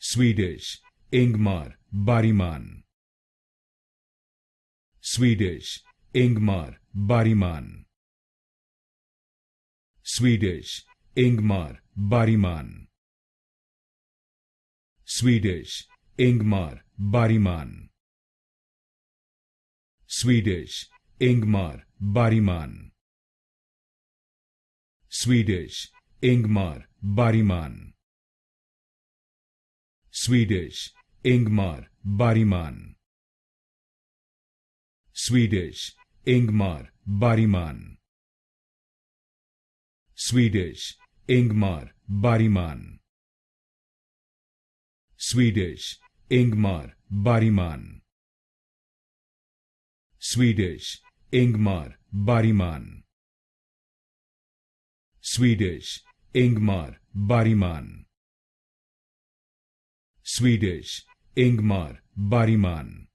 Swedish, Ingmar Bergman. Swedish, Ingmar Bergman. Swedish, Ingmar Bergman. Swedish, Ingmar Bergman. Swedish, Ingmar Bergman. Swedish, Ingmar Bergman. Swedish, Ingmar Bergman. Swedish, Ingmar Bergman. Swedish, Ingmar Bergman. Swedish, Ingmar Bergman. Swedish, Ingmar Bergman. Swedish, Ingmar Bergman. Swedish, Ingmar Bergman.